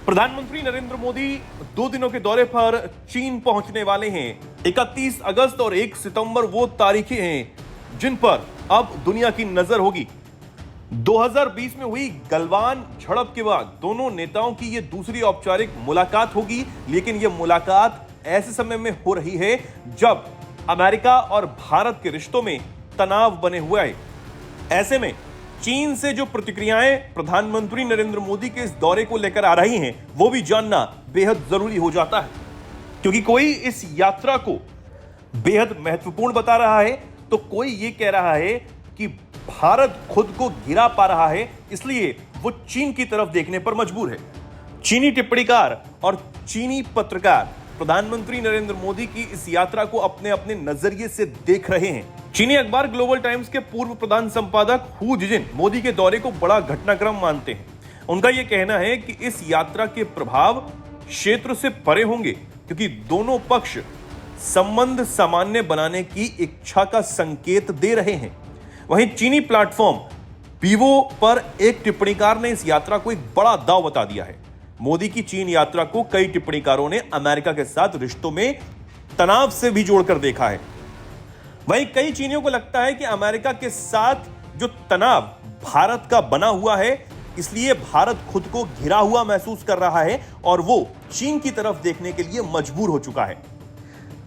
प्रधानमंत्री नरेंद्र मोदी 2 दिनों के दौरे पर चीन पहुंचने वाले हैं। 31 अगस्त और 1 सितंबर वो तारीखें हैं जिन पर अब दुनिया की नजर होगी। 2020 में हुई गलवान झड़प के बाद दोनों नेताओं की यह दूसरी औपचारिक मुलाकात होगी, लेकिन यह मुलाकात ऐसे समय में हो रही है जब अमेरिका और भारत के रिश्तों में तनाव बने हुए है। ऐसे में चीन से जो प्रतिक्रियाएं प्रधानमंत्री नरेंद्र मोदी के इस दौरे को लेकर आ रही हैं, वो भी जानना बेहद जरूरी हो जाता है, क्योंकि कोई इस यात्रा को बेहद महत्वपूर्ण बता रहा है तो कोई ये कह रहा है कि भारत खुद को गिरा पा रहा है, इसलिए वो चीन की तरफ देखने पर मजबूर है। चीनी टिप्पणीकार और चीनी पत्रकार प्रधानमंत्री नरेंद्र मोदी की इस यात्रा को अपने अपने नजरिए से देख रहे हैं। चीनी अखबार ग्लोबल टाइम्स के पूर्व प्रधान संपादक हु जिजिन मोदी के दौरे को बड़ा घटनाक्रम मानते हैं। उनका यह कहना है कि इस यात्रा के प्रभाव क्षेत्र से परे होंगे, क्योंकि दोनों पक्ष संबंध सामान्य बनाने की इच्छा का संकेत दे रहे हैं। वहीं चीनी प्लेटफॉर्म बीवो पर एक टिप्पणीकार ने इस यात्रा को एक बड़ा दांव बता दिया है। मोदी की चीन यात्रा को कई टिप्पणीकारों ने अमेरिका के साथ रिश्तों में तनाव से भी जोड़कर देखा है। वहीं कई चीनियों को लगता है कि अमेरिका के साथ जो तनाव भारत का बना हुआ है, इसलिए भारत खुद को घिरा हुआ महसूस कर रहा है और वो चीन की तरफ देखने के लिए मजबूर हो चुका है।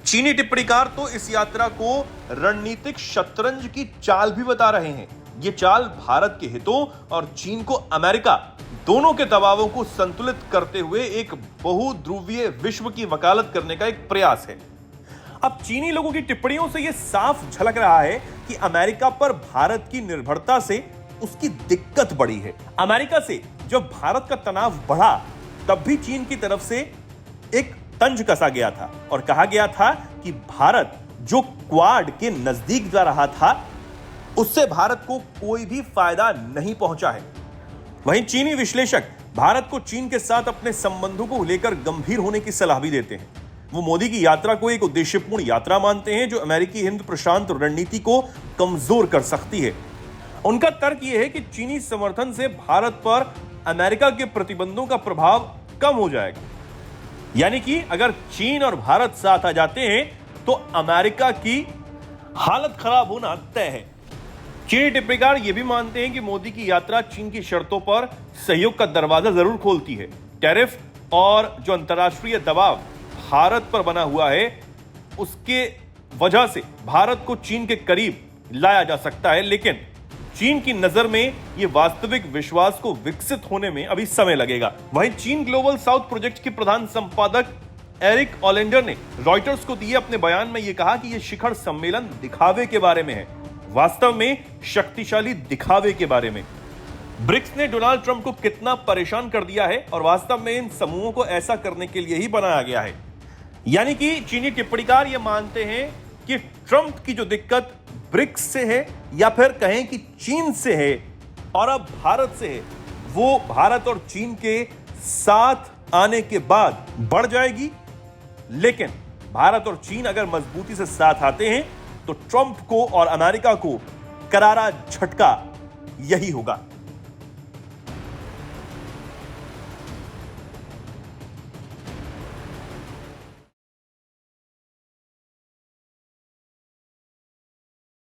चीनी टिप्पणीकार तो इस यात्रा को रणनीतिक शतरंज की चाल भी बता रहे हैं। ये चाल भारत के हितों और चीन को अमेरिका दोनों के दबावों को संतुलित करते हुए एक बहुध्रुवीय विश्व की वकालत करने का एक प्रयास है। अब चीनी लोगों की टिप्पणियों से यह साफ झलक रहा है कि अमेरिका पर भारत की निर्भरता से उसकी दिक्कत बढ़ी है। अमेरिका से जब भारत का तनाव बढ़ा, तब भी चीन की तरफ से एक तंज कसा गया था और कहा गया था कि भारत जो क्वाड के नजदीक जा रहा था, उससे भारत को कोई भी फायदा नहीं पहुंचा है। वहीं चीनी विश्लेषक भारत को चीन के साथ अपने संबंधों को लेकर गंभीर होने की सलाह भी देते हैं। वो मोदी की यात्रा को एक उद्देश्यपूर्ण यात्रा मानते हैं जो अमेरिकी हिंद प्रशांत रणनीति को कमजोर कर सकती है। उनका तर्क यह है कि चीनी समर्थन से भारत पर अमेरिका के प्रतिबंधों का प्रभाव कम हो जाएगा। यानी कि अगर चीन और भारत साथ आ जाते हैं तो अमेरिका की हालत खराब होना तय है। चीनी टिप्पणीकार यह भी मानते हैं कि मोदी की यात्रा चीन की शर्तों पर सहयोग का दरवाजा जरूर खोलती है। टैरिफ और जो अंतर्राष्ट्रीय दबाव भारत पर बना हुआ है, उसके वजह से भारत को चीन के करीब लाया जा सकता है, लेकिन चीन की नजर में यह वास्तविक विश्वास को विकसित होने में अभी समय लगेगा। वहीं चीन ग्लोबल साउथ प्रोजेक्ट के प्रधान संपादक एरिक ओलेंडर ने रॉयटर्स को दिए अपने बयान में यह कहा कि यह शिखर सम्मेलन दिखावे के बारे में है, वास्तव में शक्तिशाली दिखावे के बारे में। ब्रिक्स ने डोनाल्ड ट्रंप को कितना परेशान कर दिया है और वास्तव में इन समूहों को ऐसा करने के लिए ही बनाया गया है। यानी कि चीनी टिप्पणीकार ये मानते हैं कि ट्रंप की जो दिक्कत ब्रिक्स से है या फिर कहें कि चीन से है और अब भारत से है, वो भारत और चीन के साथ आने के बाद बढ़ जाएगी। लेकिन भारत और चीन अगर मजबूती से साथ आते हैं तो ट्रंप को और अमेरिका को करारा झटका यही होगा।